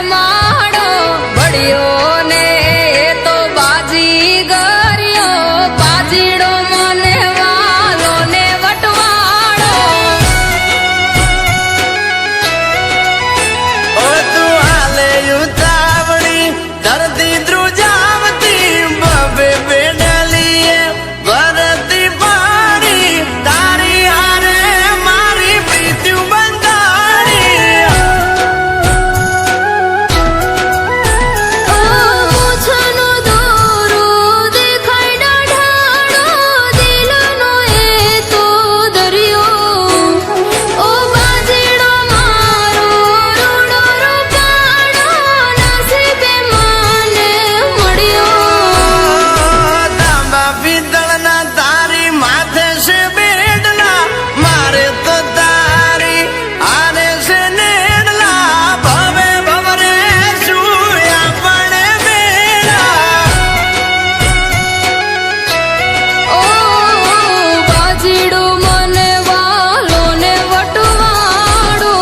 માડો બળ્યો ને તો બાજી ગર્યો બાજીડો મને વાલો ને વટવાડો ઓ તું હાલે ઉતાવળી ધરતી ધ્રુજાવતી બબે બેડલીએ ભરતી પાણી તારી હારે મારી પ્રીત્યું બંધાણી પૂછનો દોરો દેખાય ડાઢાડો દિલનો એ તો દરિયો ઓ બાજીડો મારો રૂડો રૂપાડો નસીબે મને મળ્યો તાંબા પિત્તળના તારી માથે છે બેડલા મારે તો તારી આરે છે નેડલા ભવે ભવરે સુયા પણ બેડા ઓ બાજીડો મને વાલો ને વટવાડો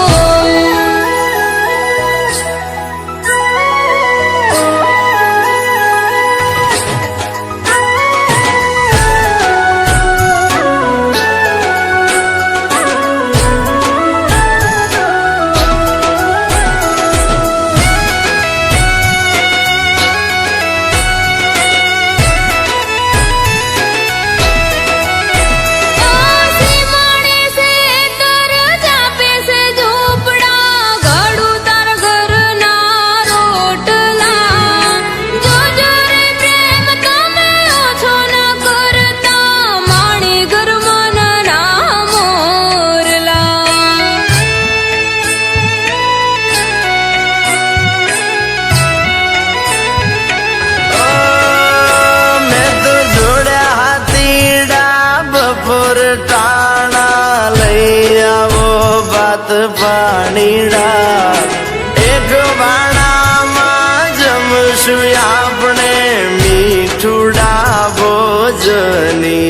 સીમાડે સે કર જાપે સે ઝૂંપડા ઘડું તાર ઘરના રોટલા જોજો રે પ્રેમ તમે ઓછો ન કરતા માણી ઘર મનના મોરલા મેં તો જોડ્યા હાથીડા બપોર ટાણા લઈ આવો ભાત પાણીડા એક વાણામાં જમશું આપણે મીઠુડા ભોજનિયા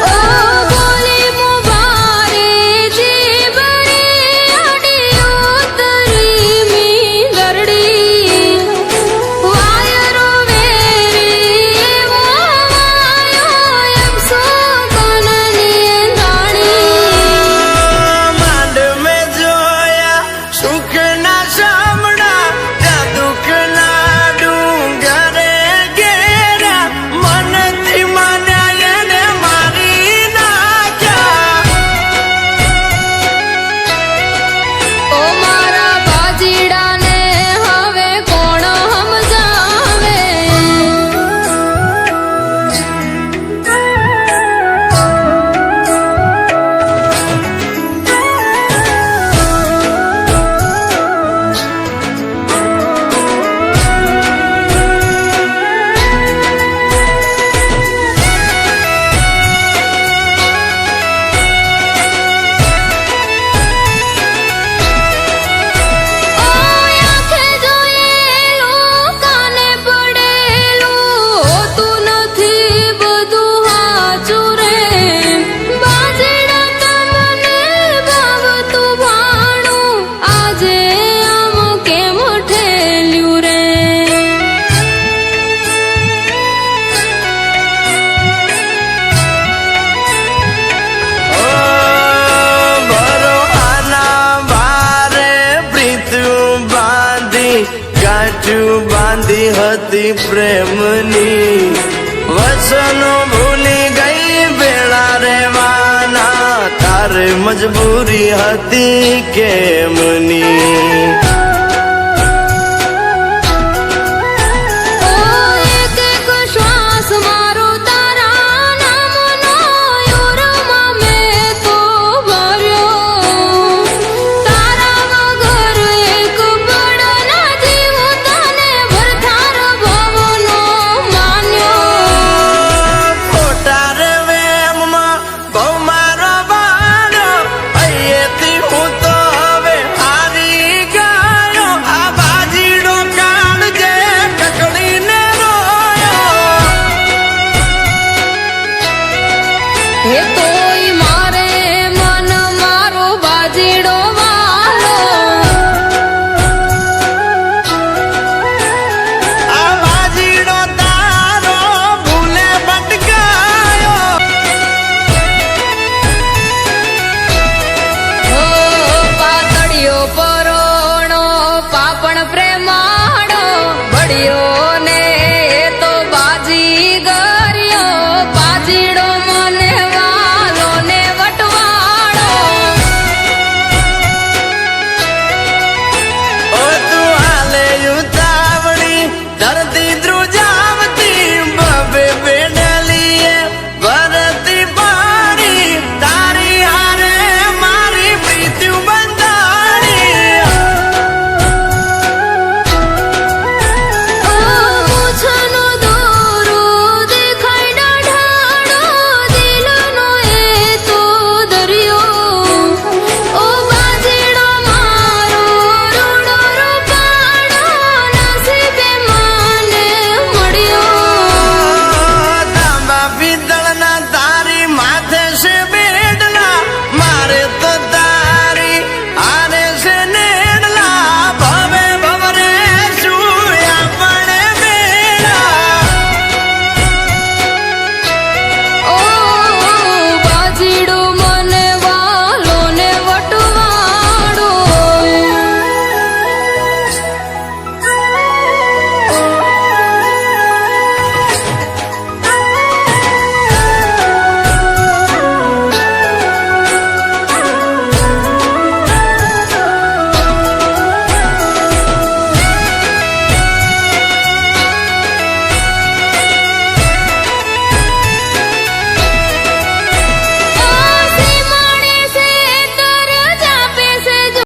ઓ બોલી મુબારે જીવરે અડિયો તરી મી ગરડી વાયરો વેરી એવો વાયો એમ સોગનની દાણી માંડ મેં જોયા સુખના સામડા ત્યાં દુઃખના ડુંગરે ઘેરા મનથી માન્યા એને મારી નાખ્યા ઓ મારા બાજીડાને હવે કોણ સમજાવે આંખે જોયેલું કાને પડેલું હોતું નથી બધું હાચું રે બાજીડા તમને ભાવતું ભાણું આજે આમ કેમ ઠેલ્યું રે ઓ ભરો આના બારે પ્રીત્યું બાંધી ગાંઠ્યું બાંધી હતી પ્રેમની વચનો ભૂલી ગઈ ભેળા રેવાના તારે મજબૂરી હતી કેમની